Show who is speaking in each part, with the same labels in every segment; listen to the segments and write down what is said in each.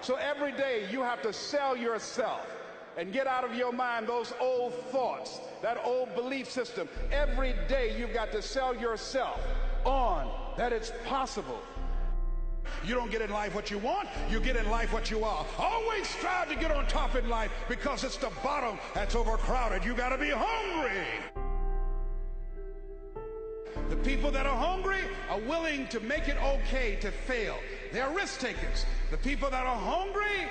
Speaker 1: So every day you have to sell yourself and get out of your mind those old thoughts, that old belief system. Every day you've got to sell yourself on that it's possible. You don't get in life what you want, you get in life what you are. Always strive to get on top in life, because it's the bottom that's overcrowded. You got to be hungry. The people that are hungry are willing to make it okay to fail. They're risk takers. The people that are hungry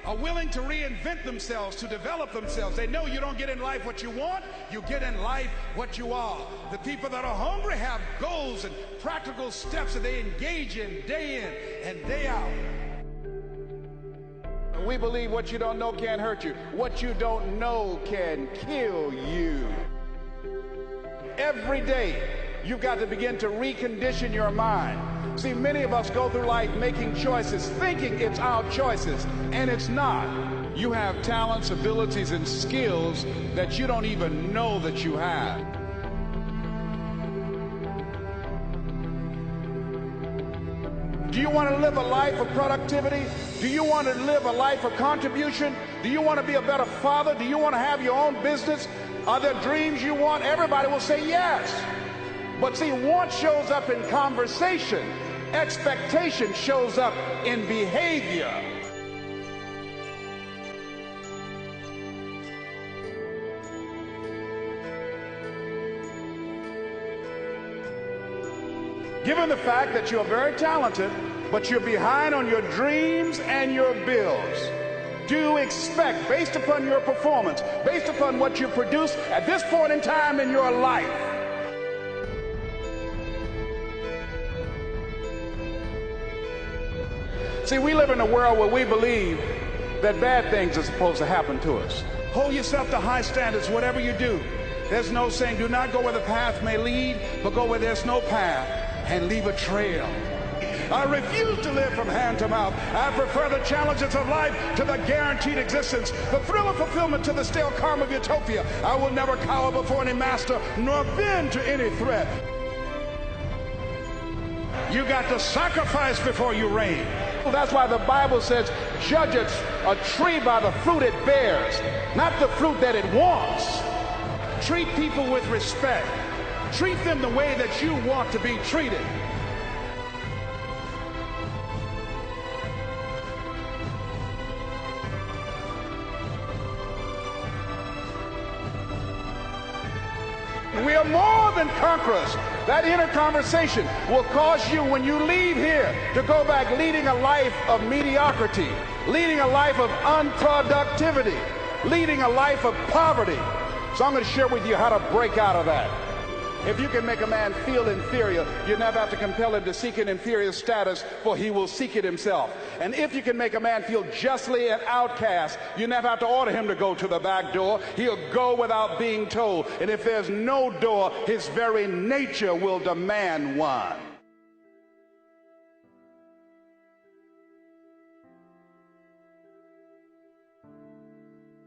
Speaker 1: are willing to reinvent themselves, to develop themselves. They know you don't get in life what you want, you get in life what you are. The people that are hungry have goals and practical steps that they engage in day in and day out. We believe what you don't know can't hurt you. What you don't know can kill you. Every day, you've got to begin to recondition your mind. See, many of us go through life making choices, thinking it's our choices, and it's not. You have talents, abilities, and skills that you don't even know that you have. Do you want to live a life of productivity? Do you want to live a life of contribution? Do you want to be a better father? Do you want to have your own business? Are there dreams you want? Everybody will say yes. But see, want shows up in conversation. Expectation shows up in behavior. Given the fact that you're very talented, but you're behind on your dreams and your bills, do expect, based upon your performance, based upon what you produce at this point in time in your life, see, we live in a world where we believe that bad things are supposed to happen to us. Hold yourself to high standards, whatever you do. There's no saying, do not go where the path may lead, but go where there's no path and leave a trail. I refuse to live from hand to mouth. I prefer the challenges of life to the guaranteed existence, the thrill of fulfillment to the stale calm of utopia. I will never cower before any master, nor bend to any threat. You got to sacrifice before you reign. That's why the Bible says, judge a tree by the fruit it bears, not the fruit that it wants. Treat people with respect. Treat them the way that you want to be treated. We are more than conquerors. That inner conversation will cause you, when you leave here, to go back leading a life of mediocrity, leading a life of unproductivity, leading a life of poverty. So I'm going to share with you how to break out of that. If you can make a man feel inferior, you never have to compel him to seek an inferior status, for he will seek it himself. And if you can make a man feel justly an outcast, you never have to order him to go to the back door. He'll go without being told. And if there's no door, his very nature will demand one.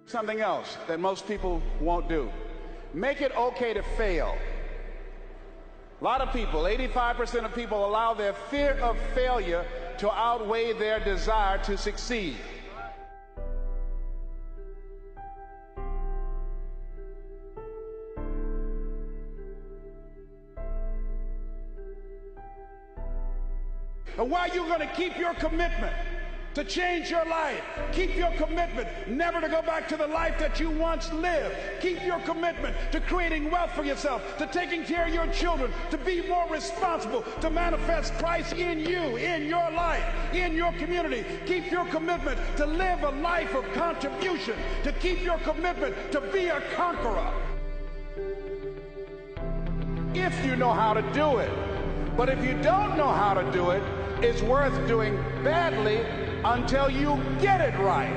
Speaker 1: Something else that most people won't do. Make it okay to fail. A lot of people, 85% of people, allow their fear of failure to outweigh their desire to succeed. And why are you going to keep your commitment to change your life? Keep your commitment never to go back to the life that you once lived. Keep your commitment to creating wealth for yourself, to taking care of your children, to be more responsible, to manifest Christ in you, in your life, in your community. Keep your commitment to live a life of contribution, to keep your commitment to be a conqueror. If you know how to do it. But if you don't know how to do it, it's worth doing badly until you get it right.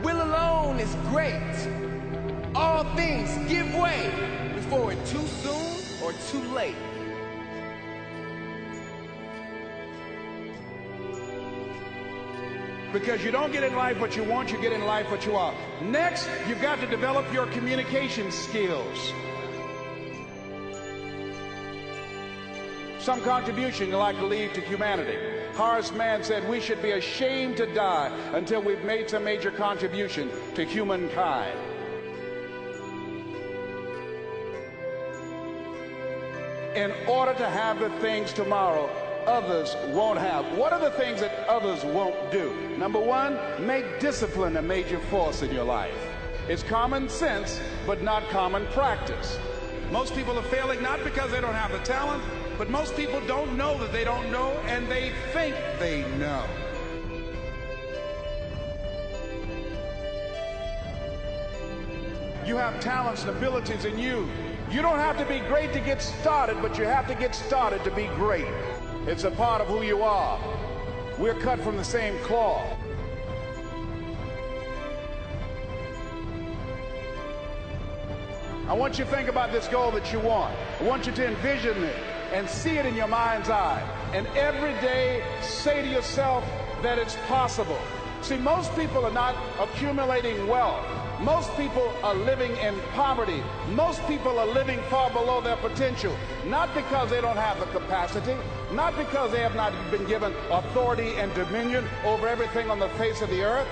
Speaker 2: Will alone is great. All things give way before it's too soon or too late.
Speaker 1: Because you don't get in life what you want, you get in life what you are. Next, you've got to develop your communication skills. some contribution you'd like to leave to humanity. Horace Mann said we should be ashamed to die until we've made some major contribution to humankind. In order to have the things tomorrow others won't have. What are the things that others won't do? Number one, make discipline a major force in your life. It's common sense, but not common practice. Most people are failing not because they don't have the talent, but most people don't know that they don't know, and they think they know. You have talents and abilities in you. You don't have to be great to get started, but you have to get started to be great. It's a part of who you are. We're cut from the same cloth. I want you to think about this goal that you want. I want you to envision it and see it in your mind's eye. And every day say to yourself that it's possible. See, most people are not accumulating wealth. Most people are living in poverty. Most people are living far below their potential. Not because they don't have the capacity, not because they have not been given authority and dominion over everything on the face of the earth.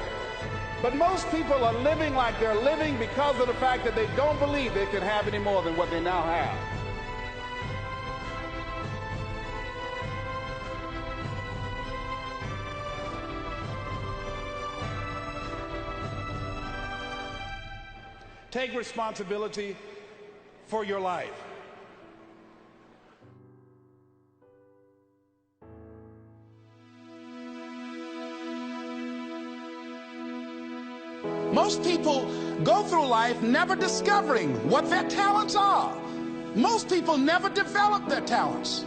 Speaker 1: But most people are living like they're living because of the fact that they don't believe they can have any more than what they now have. Take responsibility for your life. Most people go through life never discovering what their talents are. Most people never develop their talents.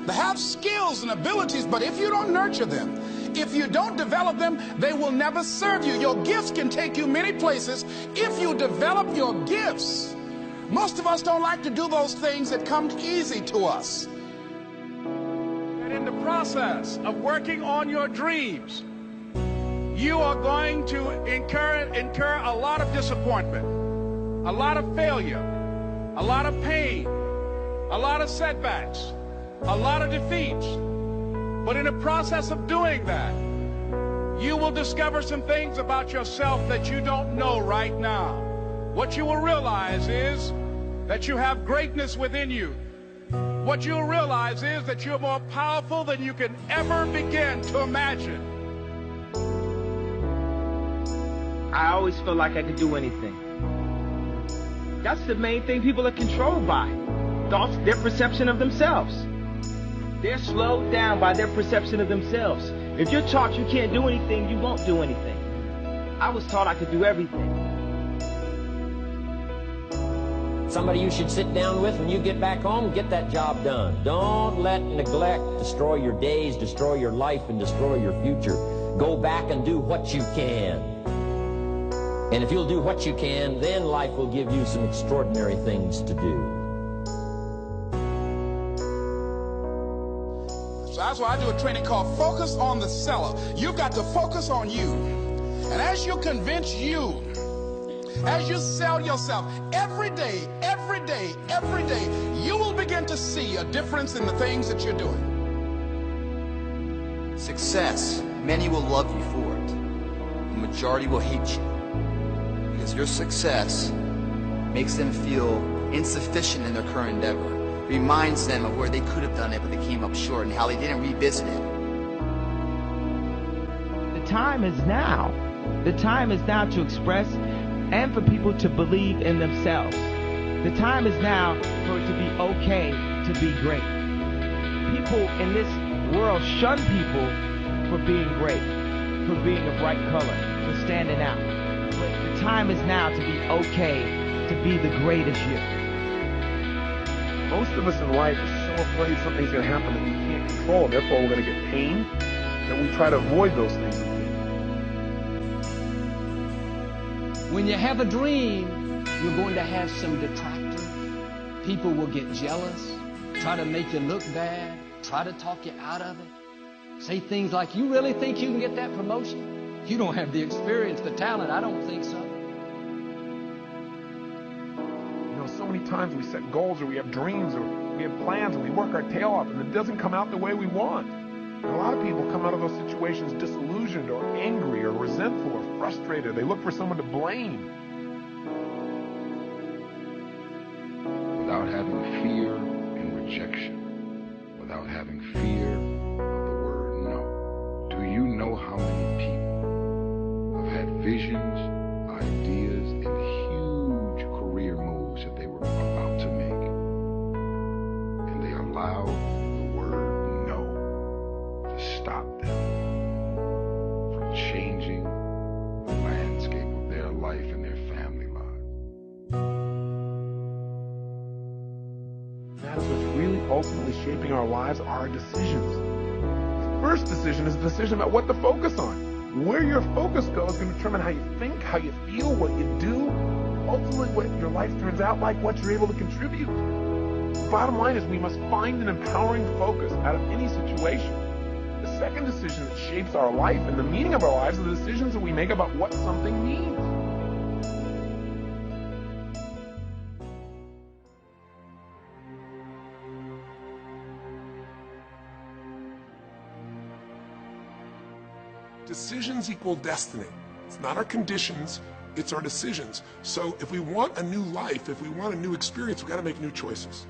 Speaker 1: They have skills and abilities, but if you don't nurture them, if you don't develop them, they will never serve you. Your gifts can take you many places if you develop your gifts. Most of us don't like to do those things that come easy to us. And in the process of working on your dreams, you are going to incur a lot of disappointment, a lot of failure, a lot of pain, a lot of setbacks, a lot of defeats. But in the process of doing that, you will discover some things about yourself that you don't know right now. What you will realize is that you have greatness within you. What you'll realize is that you're more powerful than you can ever begin to imagine.
Speaker 3: I always feel like I could do anything. That's the main thing people are controlled by. Thoughts, their perception of themselves. They're slowed down by their perception of themselves. If you're taught you can't do anything, you won't do anything. I was taught I could do everything.
Speaker 4: Somebody you should sit down with when you get back home and get that job done. Don't let neglect destroy your days, destroy your life, and destroy your future. Go back and do what you can. And if you'll do what you can, then life will give you some extraordinary things to do.
Speaker 1: So that's why I do a training called Focus on the Seller. You've got to focus on you. And as you convince you, as you sell yourself every day, every day, every day, you will begin to see a difference in the things that you're doing.
Speaker 5: Success, many will love you for it. The majority will hate you. Because your success makes them feel insufficient in their current endeavor. Reminds them of where they could have done it, but they came up short, and how they didn't revisit it.
Speaker 3: The time is now. The time is now to express and for people to believe in themselves. The time is now for it to be okay to be great. People in this world shun people for being great, for being a bright color, for standing out. But the time is now to be okay to be the greatest you.
Speaker 6: Most of us in life are so afraid something's going to happen that we can't control, and therefore we're going to get pain, that we try to avoid those things.
Speaker 7: When you have a dream, you're going to have some detractors. People will get jealous, try to make you look bad, try to talk you out of it. Say things like, you really think you can get that promotion? You don't have the experience, the talent. I don't think so.
Speaker 6: so many times we set goals or we have dreams or we have plans and we work our tail off and it doesn't come out the way we want. And a lot of people come out of those situations disillusioned or angry or resentful or frustrated. They look for someone to blame.
Speaker 8: Without having fear and rejection, without having fear of the word no. Do you know how many people have had visions, ideas, and huge career moves that they were about to make, and they allowed the word no to stop them from changing the landscape of their life and their family lives?
Speaker 6: That is what's really ultimately shaping our lives, are our decisions. The first decision is the decision about what to focus on. Where your focus goes is going to determine how you think, how you feel, what you do, ultimately what your life turns out like, what you're able to contribute. The bottom line is we must find an empowering focus out of any situation. The second decision that shapes our life and the meaning of our lives are the decisions that we make about what something means.
Speaker 9: Decisions equal destiny. It's not our conditions, it's our decisions. So if we want a new life, if we want a new experience, we've got to make new choices.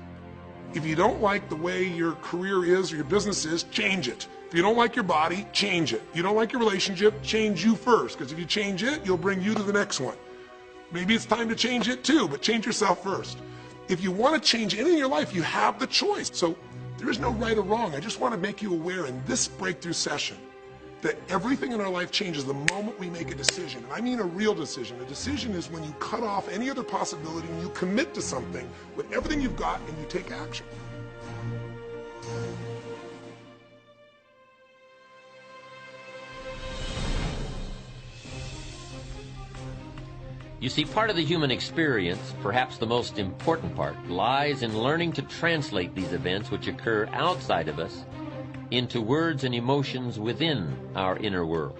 Speaker 9: If you don't like the way your career is or your business is, change it. If you don't like your body, change it. You don't like your relationship, change you first, because if you change it, you'll bring you to the next one. Maybe it's time to change it too, but change yourself first. If you want to change anything in your life, you have the choice. So there is no right or wrong. I just want to make you aware in this breakthrough session that everything in our life changes the moment we make a decision. And I mean a real decision. A decision is when you cut off any other possibility and you commit to something with everything you've got and you take action.
Speaker 4: You see, part of the human experience, perhaps the most important part, lies in learning to translate these events which occur outside of us into words and emotions within our inner world.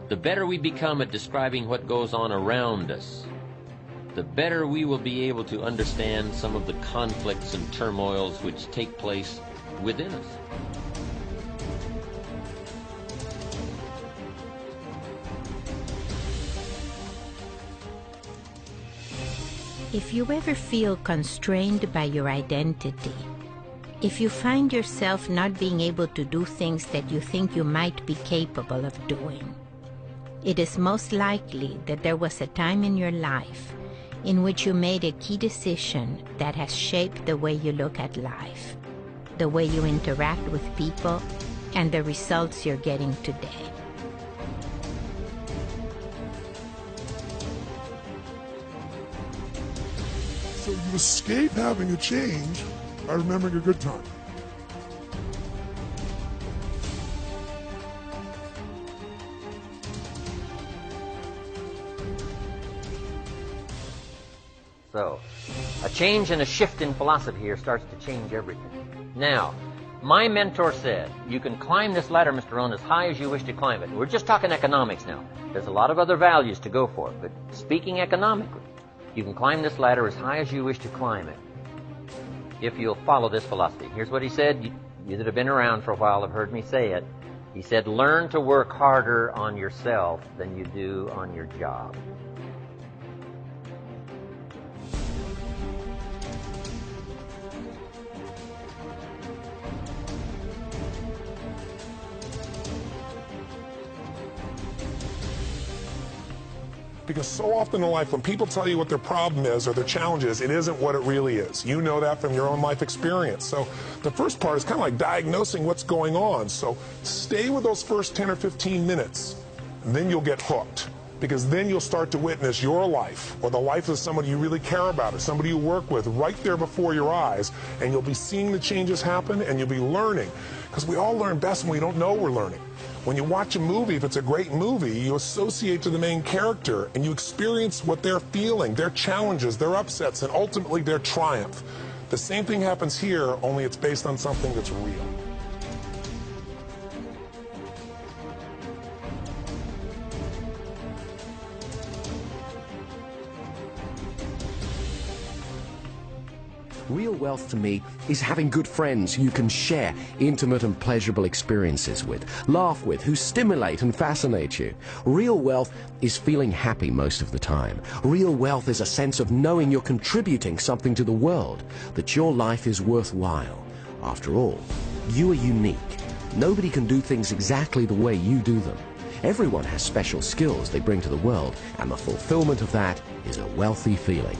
Speaker 4: The better we become at describing what goes on around us, the better we will be able to understand some of the conflicts and turmoils which take place within us.
Speaker 10: If you ever feel constrained by your identity, if you find yourself not being able to do things that you think you might be capable of doing, it is most likely that there was a time in your life in which you made a key decision that has shaped the way you look at life, the way you interact with people, and the results you're getting today.
Speaker 9: So you escape having a change by remembering a good time.
Speaker 4: So, a change and a shift in philosophy here starts to change everything. Now, my mentor said, you can climb this ladder, Mr. Rohn, as high as you wish to climb it. We're just talking economics now. There's a lot of other values to go for, but speaking economically, you can climb this ladder as high as you wish to climb it, if you'll follow this philosophy. Here's what he said. You that have been around for a while have heard me say it. He said, learn to work harder on yourself than you do on your job.
Speaker 9: Because so often in life, when people tell you what their problem is or their challenge is, it isn't what it really is. You know that from your own life experience. So the first part is kind of like diagnosing what's going on. So stay with those first 10 or 15 minutes, and then you'll get hooked. Because then you'll start to witness your life or the life of somebody you really care about or somebody you work with right there before your eyes, and you'll be seeing the changes happen and you'll be learning. Because we all learn best when we don't know we're learning. When you watch a movie, if it's a great movie, you associate to the main character and you experience what they're feeling, their challenges, their upsets, and ultimately their triumph. The same thing happens here, only it's based on something that's real.
Speaker 11: Real wealth to me is having good friends you can share intimate and pleasurable experiences with, laugh with, who stimulate and fascinate you. Real wealth is feeling happy most of the time. Real wealth is a sense of knowing you're contributing something to the world, that your life is worthwhile. After all, you are unique. Nobody can do things exactly the way you do them. Everyone has special skills they bring to the world, and the fulfillment of that is a wealthy feeling.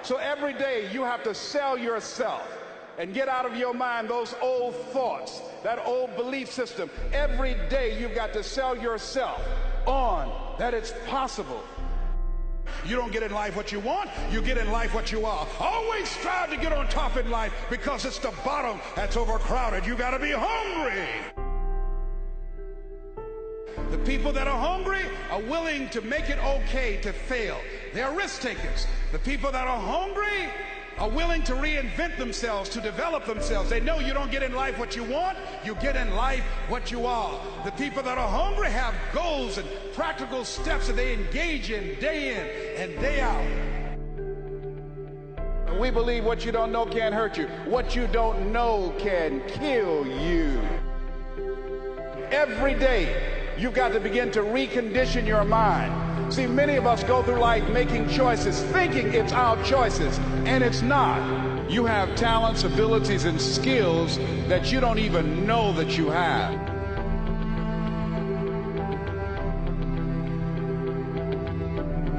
Speaker 1: So every day you have to sell yourself and get out of your mind those old thoughts, that old belief system. Every day you've got to sell yourself on that it's possible. You don't get in life what you want, you get in life what you are. Always strive to get on top in life, because it's the bottom that's overcrowded. You got to be hungry. The people that are hungry are willing to make it okay to fail. They're risk takers. The people that are hungry are willing to reinvent themselves, to develop themselves. They know you don't get in life what you want, you get in life what you are. The people that are hungry have goals and practical steps that they engage in day and day out. And we believe what you don't know can't hurt you. What you don't know can kill you. Every day, you've got to begin to recondition your mind. See, many of us go through life making choices, thinking it's our choices, and it's not. You have talents, abilities, and skills that you don't even know that you have.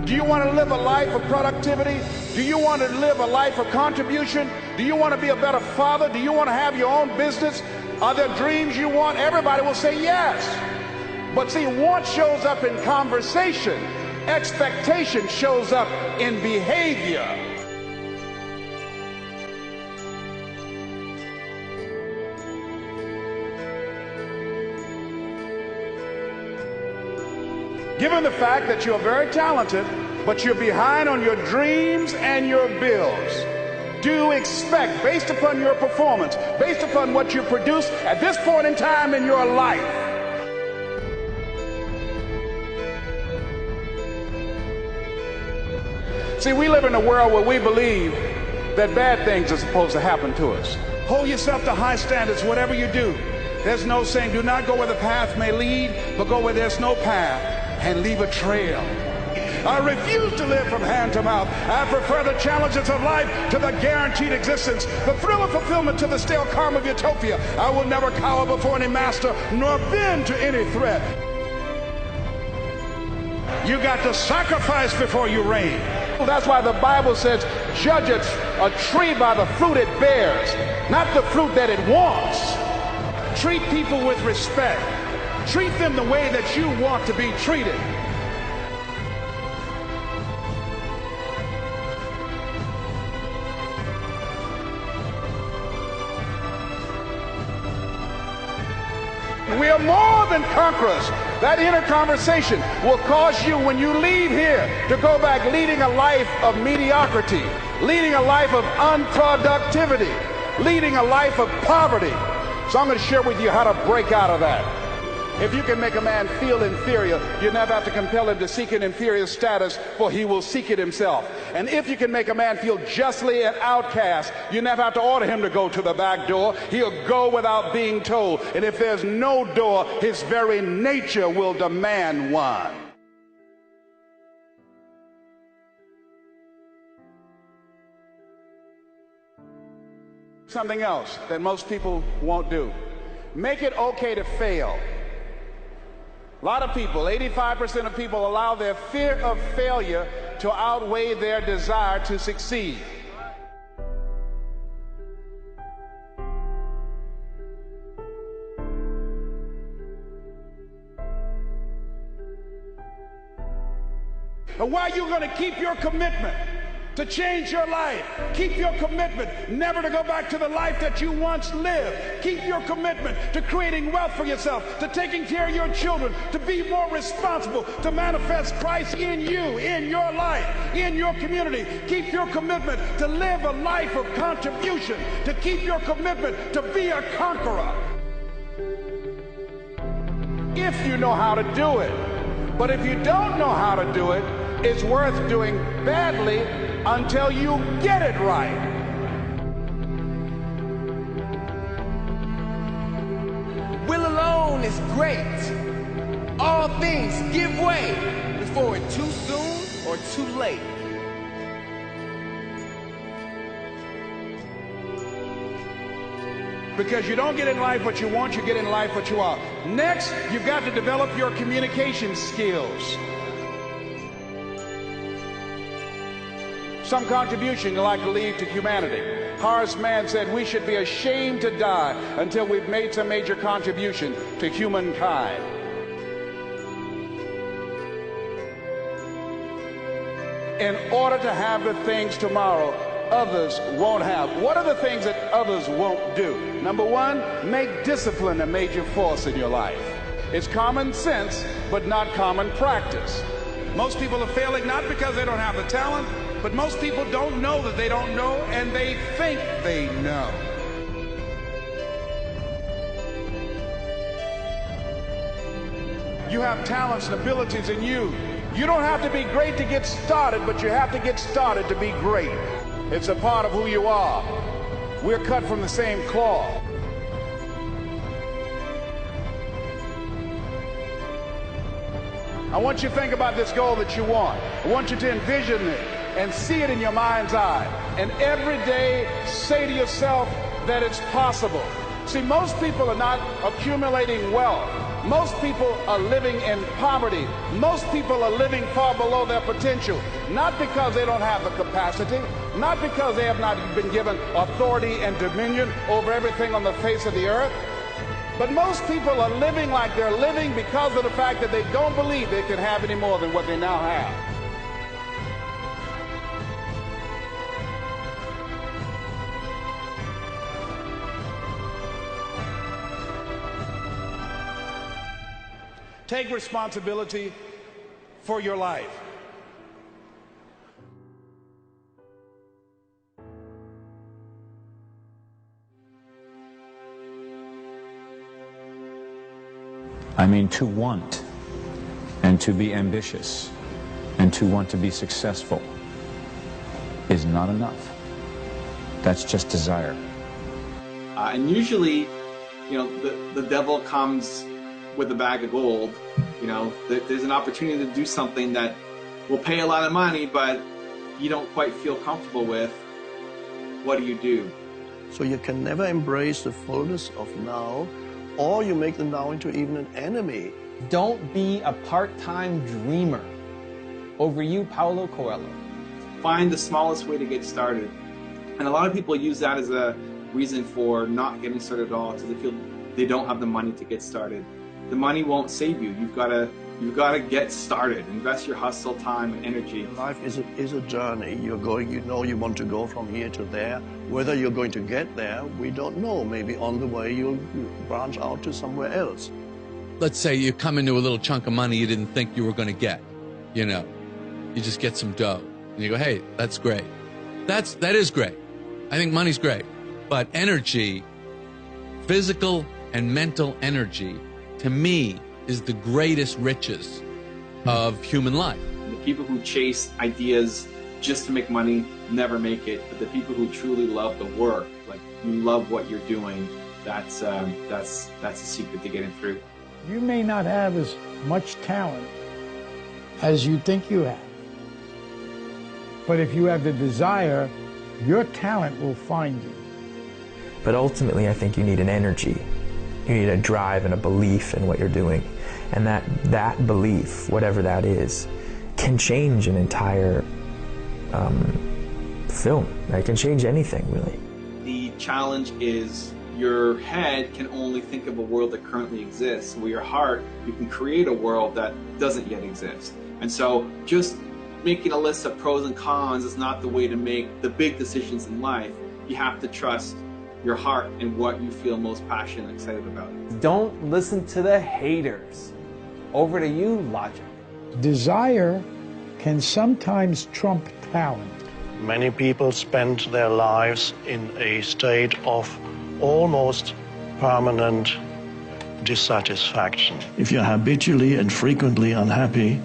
Speaker 1: Do you want to live a life of productivity? Do you want to live a life of contribution? Do you want to be a better father? Do you want to have your own business? Are there dreams you want? Everybody will say yes. But see, want shows up in conversation. Expectation shows up in behavior. Given the fact that you're very talented, but you're behind on your dreams and your bills, do expect, based upon your performance, based upon what you produce at this point in time in your life, see, we live in a world where we believe that bad things are supposed to happen to us. Hold yourself to high standards, whatever you do. There's no saying, do not go where the path may lead, but go where there's no path and leave a trail. I refuse to live from hand to mouth. I prefer the challenges of life to the guaranteed existence, the thrill of fulfillment to the stale calm of utopia. I will never cower before any master, nor bend to any threat. You got to sacrifice before you reign. That's why the Bible says, judge a tree by the fruit it bears, not the fruit that it wants. Treat people with respect. Treat them the way that you want to be treated. We are more than conquerors. That inner conversation will cause you, when you leave here, to go back leading a life of mediocrity, leading a life of unproductivity, leading a life of poverty. So I'm going to share with you how to break out of that. If you can make a man feel inferior, you never have to compel him to seek an inferior status, for he will seek it himself. And if you can make a man feel justly an outcast, you never have to order him to go to the back door. He'll go without being told. And if there's no door, his very nature will demand one. Something else that most people won't do. Make it okay to fail. A lot of people, 85% of people, allow their fear of failure to outweigh their desire to succeed. But why are you going to keep your commitment to change your life. Keep your commitment never to go back to the life that you once lived. Keep your commitment to creating wealth for yourself, to taking care of your children, to be more responsible, to manifest Christ in you, in your life, in your community. Keep your commitment to live a life of contribution, to keep your commitment to be a conqueror. If you know how to do it. But if you don't know how to do it, it's worth doing badly until you get it right.
Speaker 2: Will alone is great. All things give way before it's too soon or too late.
Speaker 1: Because you don't get in life what you want, you get in life what you are. Next, you've got to develop your communication skills. Some contribution you'd like to leave to humanity. Horace Mann said we should be ashamed to die until we've made some major contribution to humankind. In order to have the things tomorrow others won't have. What are the things that others won't do? Number one, make discipline a major force in your life. It's common sense, but not common practice. Most people are failing not because they don't have the talent, but most people don't know that they don't know, and they think they know. You have talents and abilities in you. You don't have to be great to get started, but you have to get started to be great. It's a part of who you are. We're cut from the same cloth. I want you to think about this goal that you want. I want you to envision it and see it in your mind's eye. And every day say to yourself that it's possible. See, most people are not accumulating wealth. Most people are living in poverty. Most people are living far below their potential. Not because they don't have the capacity, not because they have not been given authority and dominion over everything on the face of the earth. But most people are living like they're living because of the fact that they don't believe they can have any more than what they now have. Take responsibility for your life.
Speaker 12: I mean, to want and to be ambitious and to want to be successful is not enough. That's just desire.
Speaker 13: And usually, you know, the devil comes with a bag of gold. You know, there's an opportunity to do something that will pay a lot of money, but you don't quite feel comfortable with. What do you do?
Speaker 14: So you can never embrace the fullness of now, or you make the now into even an enemy.
Speaker 7: Don't be a part-time dreamer. Over you, Paulo Coelho.
Speaker 13: Find the smallest way to get started. And a lot of people use that as a reason for not getting started at all, because they feel they don't have the money to get started. The money won't save you. You've got to get started. Invest your hustle, time, and energy.
Speaker 14: Life is a journey. You're going, you know, you want to go from here to there. Whether you're going to get there, we don't know. Maybe on the way you'll branch out to somewhere else.
Speaker 15: Let's say you come into a little chunk of money you didn't think you were going to get. You know, you just get some dough, and you go, "Hey, that's great. That is great. I think money's great, but energy, physical and mental energy, to me, is the greatest riches of human life."
Speaker 13: The people who chase ideas just to make money never make it, but the people who truly love the work, like you love what you're doing, that's the secret to getting through.
Speaker 16: You may not have as much talent as you think you have, but if you have the desire, your talent will find you.
Speaker 17: But ultimately, I think you need an energy. You need a drive and a belief in what you're doing. And that belief, whatever that is, can change an entire film. It can change anything, really.
Speaker 13: The challenge is your head can only think of a world that currently exists. With your heart, you can create a world that doesn't yet exist. And so just making a list of pros and cons is not the way to make the big decisions in life. You have to trust your heart and what you feel most passionate and excited about.
Speaker 18: Don't listen to the haters. Over to you, Logic.
Speaker 16: Desire can sometimes trump talent.
Speaker 14: Many people spend their lives in a state of almost permanent dissatisfaction. If you're habitually and frequently unhappy,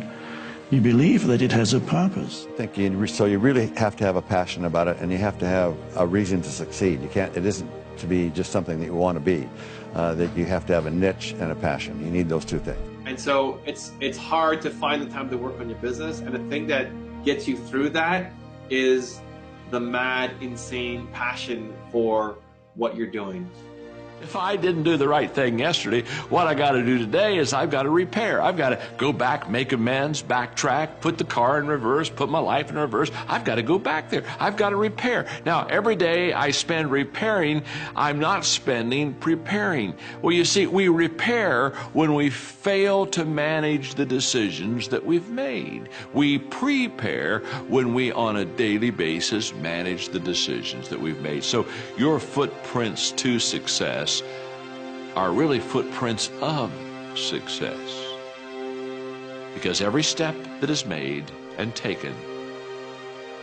Speaker 14: you believe that it has a purpose.
Speaker 19: So you really have to have a passion about it, and you have to have a reason to succeed. It isn't to be just something that you want to be. That you have to have a niche and a passion. You need those two things.
Speaker 13: And so it's hard to find the time to work on your business, and the thing that gets you through that is the mad, insane passion for what you're doing.
Speaker 20: If I didn't do the right thing yesterday, what I got to do today is I've got to repair. I've got to go back, make amends, backtrack, put the car in reverse, put my life in reverse. I've got to go back there. I've got to repair. Now, every day I spend repairing, I'm not spending preparing. Well, you see, we repair when we fail to manage the decisions that we've made. We prepare when we, on a daily basis, manage the decisions that we've made. So your footprints to success are really footprints of success. Because every step that is made and taken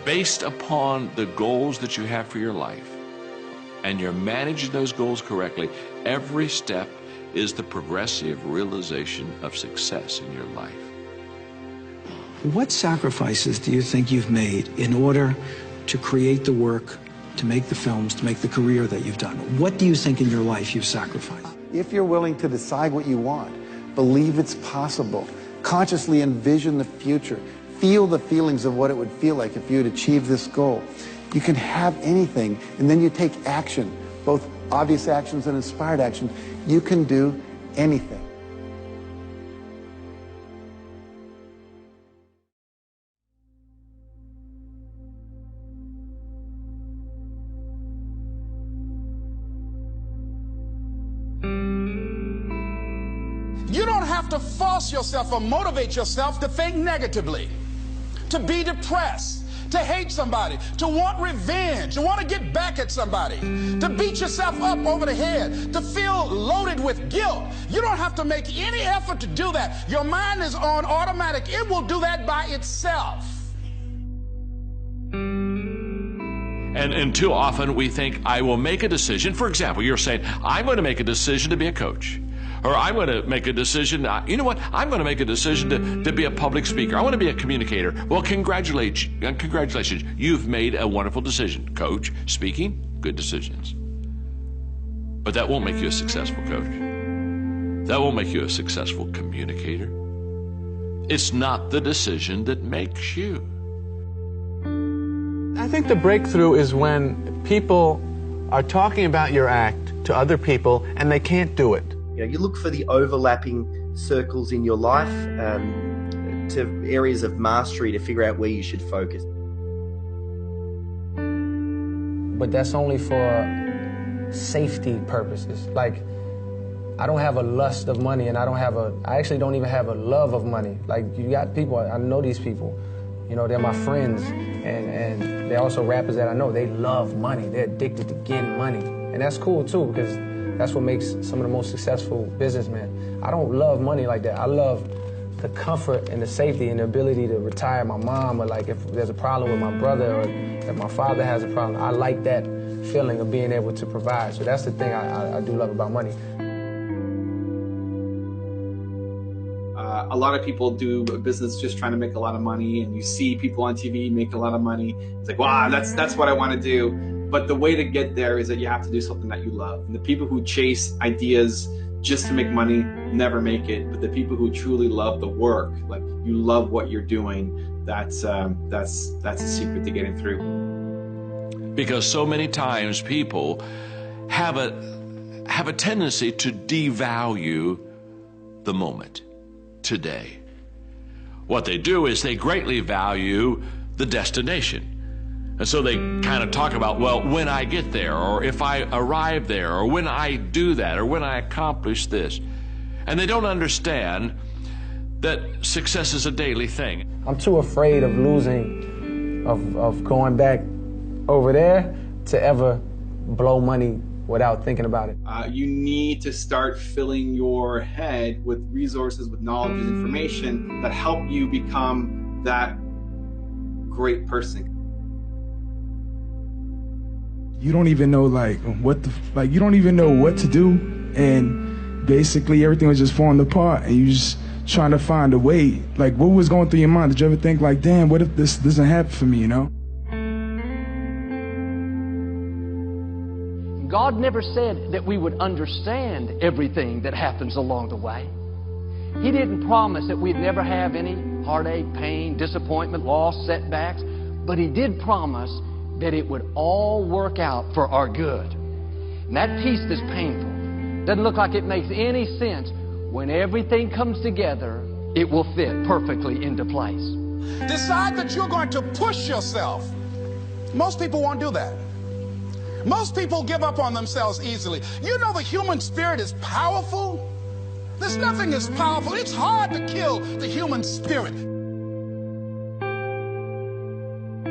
Speaker 20: based upon the goals that you have for your life, and you're managing those goals correctly, every step is the progressive realization of success in your life.
Speaker 21: What sacrifices do you think you've made in order to create the work, to make the films, to make the career that you've done? What do you think in your life you've sacrificed?
Speaker 22: If you're willing to decide what you want, believe it's possible, consciously envision the future, feel the feelings of what it would feel like if you had achieved this goal, you can have anything, and then you take action, both obvious actions and inspired action. You can do anything.
Speaker 1: You don't have to force yourself or motivate yourself to think negatively, to be depressed, to hate somebody, to want revenge, to want to get back at somebody, to beat yourself up over the head, to feel loaded with guilt. You don't have to make any effort to do that. Your mind is on automatic. It will do that by itself.
Speaker 20: And too often we think, I will make a decision. For example, you're saying, I'm going to make a decision to be a coach. Or I'm going to make a decision, you know what, I'm going to make a decision to be a public speaker. I want to be a communicator. Well, congratulations. You've made a wonderful decision. Coach, speaking, good decisions. But that won't make you a successful coach. That won't make you a successful communicator. It's not the decision that makes you.
Speaker 18: I think the breakthrough is when people are talking about your act to other people and they can't do it.
Speaker 23: You look for the overlapping circles in your life to areas of mastery to figure out where you should focus.
Speaker 24: But that's only for safety purposes. Like, I don't have a lust of money, and I actually don't even have a love of money. Like, you got people, I know these people, you know, they're my friends, and they're also rappers that I know. They love money. They're addicted to getting money. And that's cool too, because that's what makes some of the most successful businessmen. I don't love money like that. I love the comfort and the safety and the ability to retire my mom, or like if there's a problem with my brother, or if my father has a problem. I like that feeling of being able to provide. So that's the thing I do love about money.
Speaker 13: A lot of people do a business just trying to make a lot of money, and you see people on TV make a lot of money. It's like, wow, that's what I want to do. But the way to get there is that you have to do something that you love. And the people who chase ideas just to make money never make it. But the people who truly love the work, like you love what you're doing, that's a secret to getting through.
Speaker 20: Because so many times people have a tendency to devalue the moment, today. What they do is they greatly value the destination. And so they kind of talk about, well, when I get there, or if I arrive there, or when I do that, or when I accomplish this. And they don't understand that success is a daily thing.
Speaker 24: I'm too afraid of losing, of going back over there to ever blow money without thinking about it.
Speaker 13: You need to start filling your head with resources, with knowledge and information that help you become that great person.
Speaker 3: You don't even know you don't even know what to do, and basically everything was just falling apart, and you just trying to find a way. Like, what was going through your mind? Did you ever think like, damn, what if this doesn't happen for me, you know?
Speaker 7: God never said that we would understand everything that happens along the way. He didn't promise that we'd never have any heartache, pain, disappointment, loss, setbacks, but He did promise that it would all work out for our good. And that piece that's painful doesn't look like it makes any sense. When everything comes together, it will fit perfectly into place.
Speaker 1: Decide that you're going to push yourself. Most people won't do that. Most people give up on themselves easily. You know the human spirit is powerful. There's nothing as powerful. It's hard to kill the human spirit.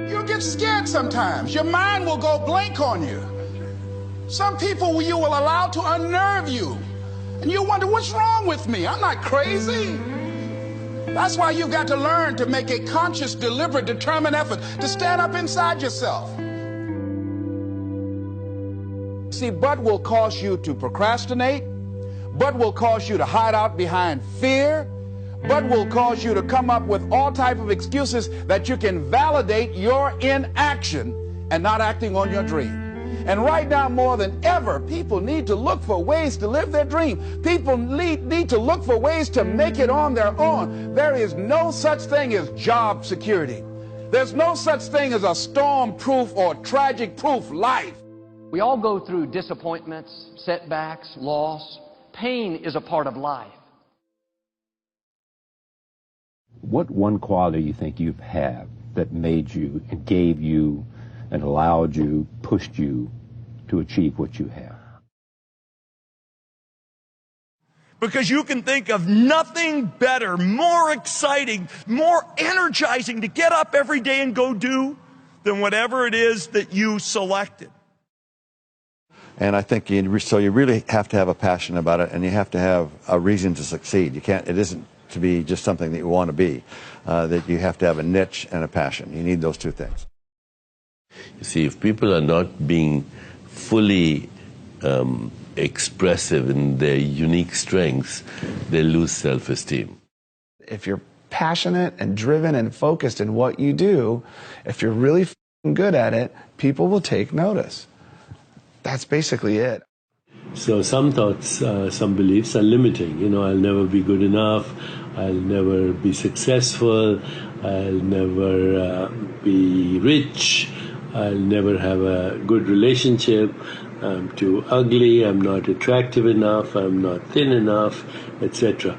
Speaker 1: You'll get scared sometimes. Your mind will go blank on you. Some people you will allow to unnerve you. And you wonder, what's wrong with me? I'm not crazy. That's why you've got to learn to make a conscious, deliberate, determined effort to stand up inside yourself. See, but will cause you to procrastinate. But will cause you to hide out behind fear. But will cause you to come up with all type of excuses that you can validate your inaction and not acting on your dream. And right now, more than ever, people need to look for ways to live their dream. People need to look for ways to make it on their own. There is no such thing as job security. There's no such thing as a storm-proof or tragic-proof life.
Speaker 7: We all go through disappointments, setbacks, loss. Pain is a part of life.
Speaker 5: What one quality you think you have that made you and gave you and allowed you, pushed you to achieve what you have?
Speaker 6: Because you can think of nothing better, more exciting, more energizing to get up every day and go do than whatever it is that you selected.
Speaker 19: And I think you really have to have a passion about it, and you have to have a reason to succeed. It isn't to be just something that you want to be, that you have to have a niche and a passion. You need those two things.
Speaker 8: You see, if people are not being fully expressive in their unique strengths, they lose self-esteem.
Speaker 25: If you're passionate and driven and focused in what you do, if you're really good at it, people will take notice. That's basically it.
Speaker 8: So some thoughts, some beliefs are limiting. You know, I'll never be good enough, I'll never be successful, I'll never be rich, I'll never have a good relationship, I'm too ugly, I'm not attractive enough, I'm not thin enough, etc.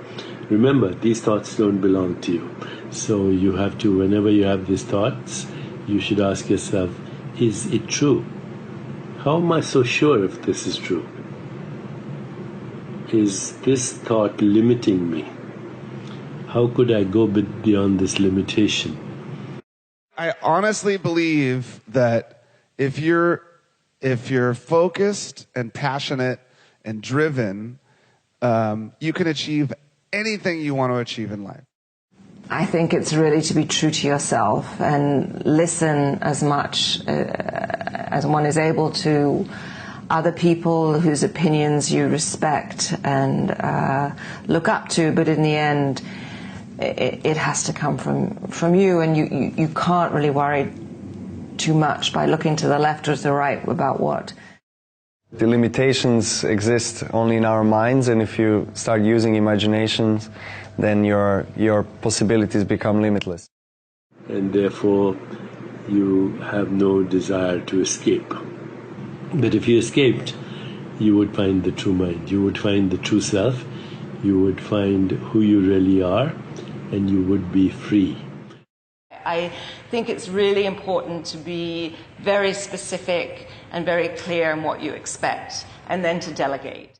Speaker 8: Remember, these thoughts don't belong to you. So you have to, whenever you have these thoughts, you should ask yourself, is it true? How am I so sure if this is true? Is this thought limiting me? How could I go beyond this limitation?
Speaker 25: I honestly believe that if you're focused and passionate and driven, you can achieve anything you want to achieve in life.
Speaker 26: I think it's really to be true to yourself and listen as much as one is able to other people whose opinions you respect and look up to, but in the end, it has to come from you, and you can't really worry too much by looking to the left or to the right about what.
Speaker 27: The limitations exist only in our minds, and if you start using imaginations, then your possibilities become limitless.
Speaker 8: And therefore, you have no desire to escape. But if you escaped, you would find the true mind, you would find the true self, you would find who you really are, and you would be free.
Speaker 26: I think it's really important to be very specific and very clear in what you expect, and then to delegate.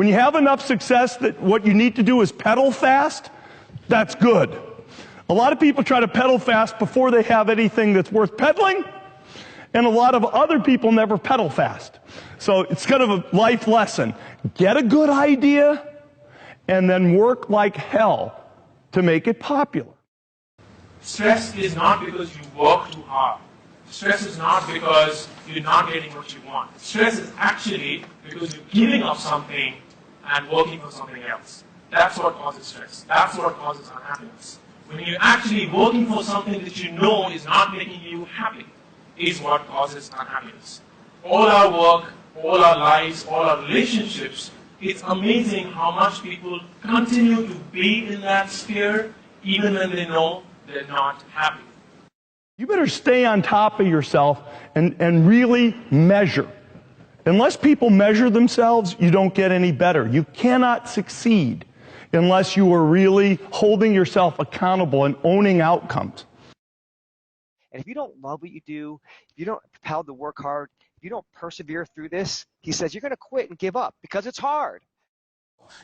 Speaker 6: When you have enough success that what you need to do is pedal fast, that's good. A lot of people try to pedal fast before they have anything that's worth pedaling, and a lot of other people never pedal fast. So it's kind of a life lesson. Get a good idea, and then work like hell to make it popular.
Speaker 2: Stress is not because you work too hard. Stress is not because you're not getting what you want. Stress is actually because you're giving up something and working for something else. That's what causes stress. That's what causes unhappiness. When you're actually working for something that you know is not making you happy, is what causes unhappiness. All our work, all our lives, all our relationships, it's amazing how much people continue to be in that sphere even when they know they're not happy.
Speaker 6: You better stay on top of yourself and really measure. Unless people measure themselves, you don't get any better. You cannot succeed unless you are really holding yourself accountable and owning outcomes.
Speaker 4: And if you don't love what you do, if you don't propel to work hard, if you don't persevere through this, he says you're going to quit and give up because it's hard.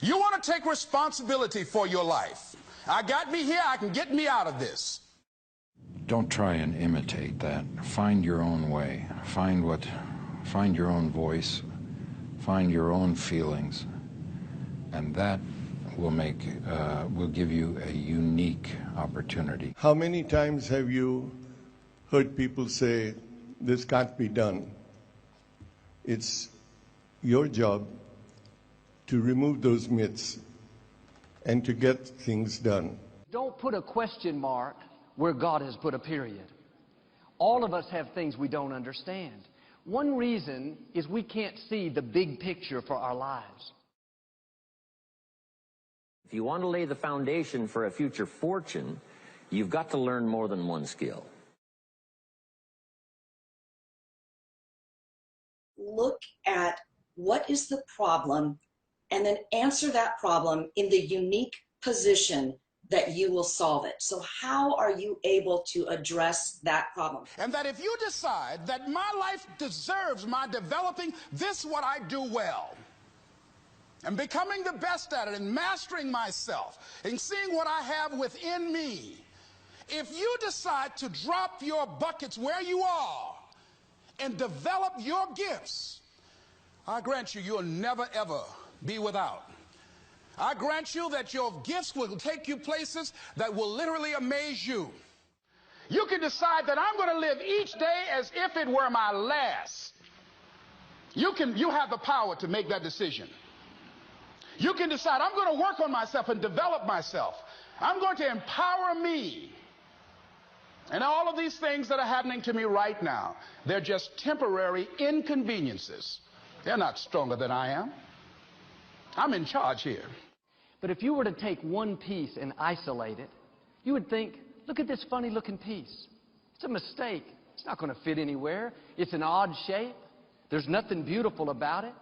Speaker 1: You want to take responsibility for your life. I got me here, I can get me out of this.
Speaker 9: Don't try and imitate that. Find your own way. Find your own voice. Find your own feelings. And that will give you a unique opportunity.
Speaker 10: How many times have you heard people say, this can't be done? It's your job to remove those myths and to get things done.
Speaker 7: Don't put a question mark where God has put a period. All of us have things we don't understand. One reason is we can't see the big picture for our lives.
Speaker 11: If you want to lay the foundation for a future fortune, you've got to learn more than one skill.
Speaker 12: Look at what is the problem and then answer that problem in the unique position that you will solve it. So how are you able to address that problem?
Speaker 1: And that if you decide that my life deserves my developing this what I do well, and becoming the best at it and mastering myself and seeing what I have within me, if you decide to drop your buckets where you are and develop your gifts, I grant you, you'll never ever be without. I grant you that your gifts will take you places that will literally amaze you. You can decide that I'm going to live each day as if it were my last. You have the power to make that decision. You can decide I'm going to work on myself and develop myself. I'm going to empower me. And all of these things that are happening to me right now, they're just temporary inconveniences. They're not stronger than I am. I'm in charge here.
Speaker 7: But if you were to take one piece and isolate it, you would think, look at this funny looking piece. It's a mistake. It's not going to fit anywhere. It's an odd shape. There's nothing beautiful about it.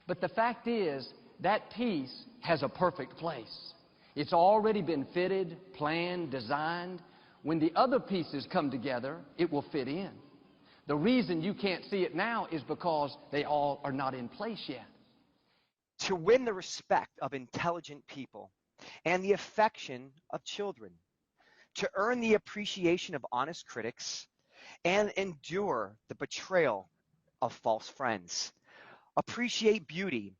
Speaker 7: But the fact is, that piece has a perfect place. It's already been fitted, planned, designed. When the other pieces come together, it will fit in. The reason you can't see it now is because they all are not in place yet.
Speaker 4: To win the respect of intelligent people and the affection of children, to earn the appreciation of honest critics, and endure the betrayal of false friends. Appreciate beauty,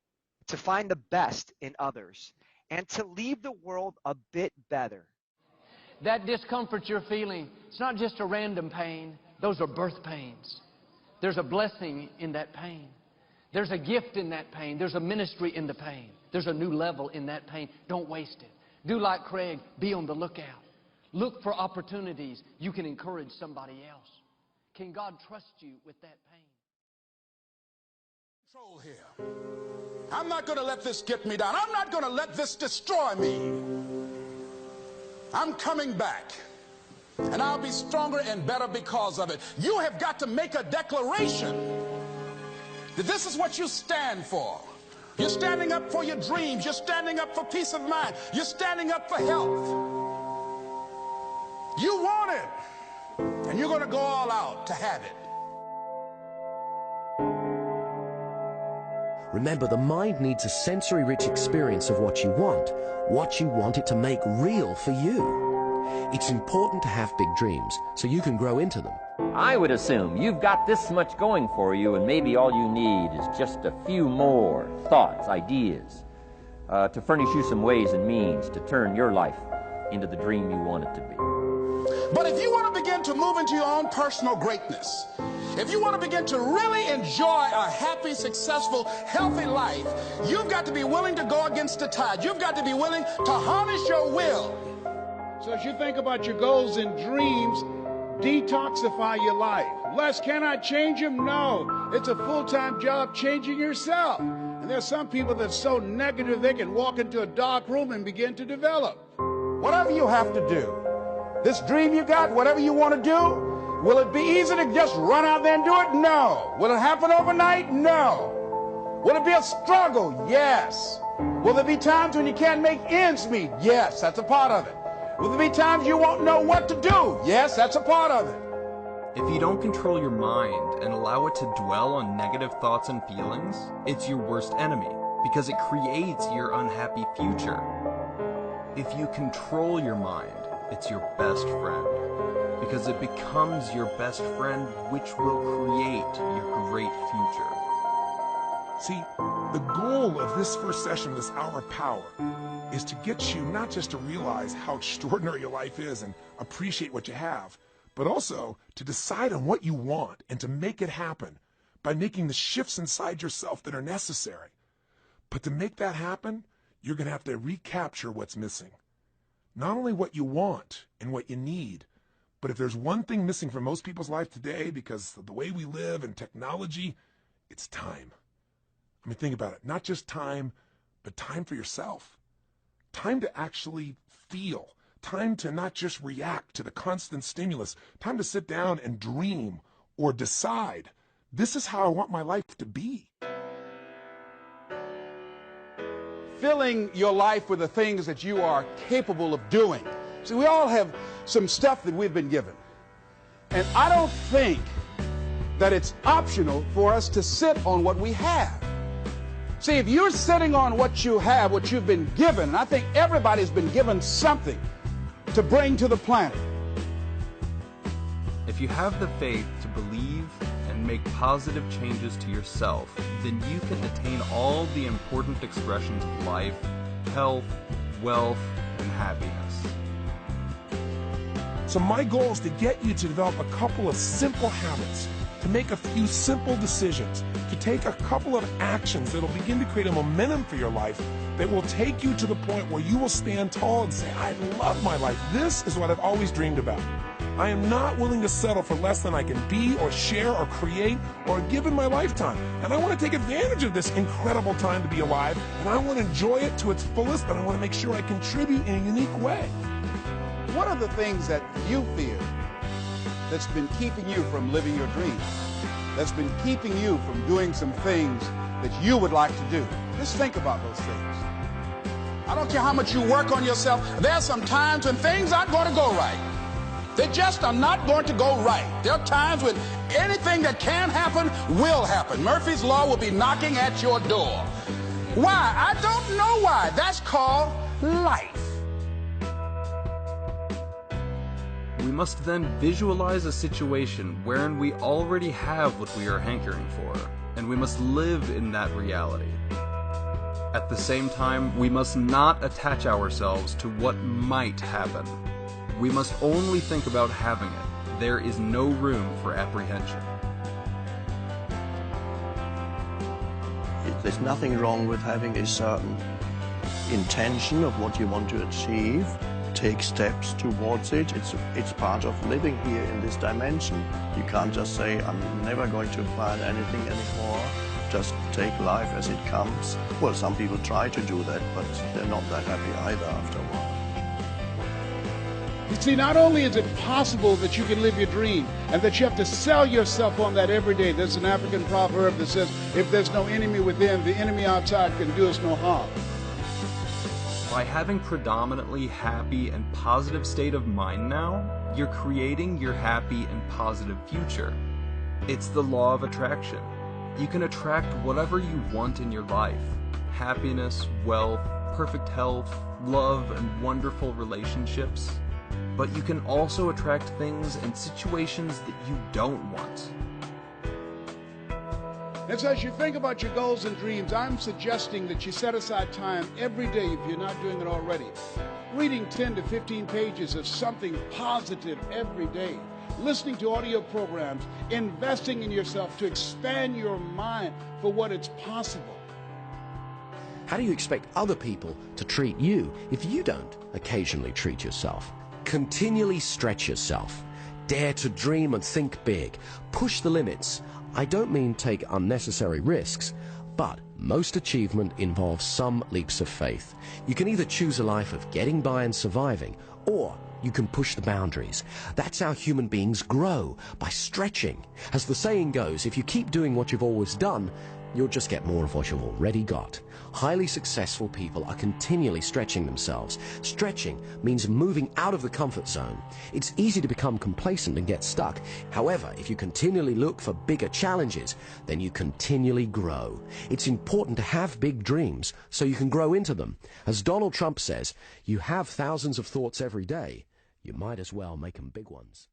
Speaker 4: to find the best in others, and to leave the world a bit better.
Speaker 7: That discomfort you're feeling, it's not just a random pain. Those are birth pains. There's a blessing in that pain. There's a gift in that pain. There's a ministry in the pain. There's a new level in that pain. Don't waste it. Do like Craig. Be on the lookout. Look for opportunities you can encourage somebody else. Can God trust you with that pain?
Speaker 1: Control here. I'm not going to let this get me down. I'm not going to let this destroy me. I'm coming back. And I'll be stronger and better because of it. You have got to make a declaration that this is what you stand for. You're standing up for your dreams. You're standing up for peace of mind. You're standing up for health. You want it, and you're going to go all out to have it.
Speaker 14: Remember, the mind needs a sensory-rich experience of what you want it to make real for you. It's important to have big dreams so you can grow into them.
Speaker 11: I would assume you've got this much going for you, and maybe all you need is just a few more thoughts, ideas, to furnish you some ways and means to turn your life into the dream you want it to be.
Speaker 1: But if you want to begin to move into your own personal greatness, if you want to begin to really enjoy a happy, successful, healthy life, you've got to be willing to go against the tide. You've got to be willing to harness your will.
Speaker 15: So as you think about your goals and dreams, detoxify your life. Les, can I change them? No. It's a full-time job changing yourself. And there's some people that are so negative they can walk into a dark room and begin to develop.
Speaker 1: Whatever you have to do, this dream you got, whatever you want to do, will it be easy to just run out there and do it? No. Will it happen overnight? No. Will it be a struggle? Yes. Will there be times when you can't make ends meet? Yes, that's a part of it. Will there be times you won't know what to do? Yes, that's a part of it.
Speaker 16: If you don't control your mind and allow it to dwell on negative thoughts and feelings, it's your worst enemy because it creates your unhappy future. If you control your mind, it's your best friend because it becomes your best friend, which will create your great future.
Speaker 17: See, the goal of this first session, this Hour of Power, is to get you not just to realize how extraordinary your life is and appreciate what you have, but also to decide on what you want and to make it happen by making the shifts inside yourself that are necessary. But to make that happen, you're going to have to recapture what's missing. Not only what you want and what you need, but if there's one thing missing from most people's life today because of the way we live and technology, it's time. I mean, think about it. Not just time, but time for yourself. Time to actually feel. Time to not just react to the constant stimulus. Time to sit down and dream or decide, this is how I want my life to be.
Speaker 1: Filling your life with the things that you are capable of doing. See, we all have some stuff that we've been given. And I don't think that it's optional for us to sit on what we have. See, if you're sitting on what you have, what you've been given, and I think everybody's been given something to bring to the planet.
Speaker 16: If you have the faith to believe and make positive changes to yourself, then you can attain all the important expressions of life, health, wealth, and happiness.
Speaker 17: So my goal is to get you to develop a couple of simple habits, to make a few simple decisions, to take a couple of actions that will begin to create a momentum for your life that will take you to the point where you will stand tall and say, I love my life. This is what I've always dreamed about. I am not willing to settle for less than I can be or share or create or give in my lifetime. And I want to take advantage of this incredible time to be alive, and I want to enjoy it to its fullest, but I want to make sure I contribute in a unique way.
Speaker 1: What are the things that you feel that's been keeping you from living your dreams, that's been keeping you from doing some things that you would like to do? Just think about those things. I don't care how much you work on yourself. There are some times when things aren't going to go right. They just are not going to go right. There are times when anything that can happen will happen. Murphy's Law will be knocking at your door. Why? I don't know why. That's called life.
Speaker 16: We must then visualize a situation wherein we already have what we are hankering for, and we must live in that reality. At the same time, we must not attach ourselves to what might happen. We must only think about having it. There is no room for apprehension.
Speaker 18: There's nothing wrong with having a certain intention of what you want to achieve. Take steps towards it. It's part of living here in this dimension. You can't just say, I'm never going to plan anything anymore. Just take life as it comes. Well, some people try to do that, but they're not that happy either after a while.
Speaker 15: You see, not only is it possible that you can live your dream and that you have to sell yourself on that every day. There's an African proverb that says, if there's no enemy within, the enemy outside can do us no harm.
Speaker 16: By having predominantly happy and positive state of mind now, you're creating your happy and positive future. It's the law of attraction. You can attract whatever you want in your life. Happiness, wealth, perfect health, love, and wonderful relationships. But you can also attract things and situations that you don't want.
Speaker 15: And so as you think about your goals and dreams, I'm suggesting that you set aside time every day, if you're not doing it already. Reading 10 to 15 pages of something positive every day. Listening to audio programs. Investing in yourself to expand your mind for what is possible.
Speaker 14: How do you expect other people to treat you if you don't occasionally treat yourself? Continually stretch yourself. Dare to dream and think big. Push the limits. I don't mean take unnecessary risks, but most achievement involves some leaps of faith. You can either choose a life of getting by and surviving, or you can push the boundaries. That's how human beings grow, by stretching. As the saying goes, if you keep doing what you've always done, you'll just get more of what you've already got. Highly successful people are continually stretching themselves. Stretching means moving out of the comfort zone. It's easy to become complacent and get stuck. However, if you continually look for bigger challenges, then you continually grow. It's important to have big dreams so you can grow into them. As Donald Trump says, you have thousands of thoughts every day. You might as well make them big ones.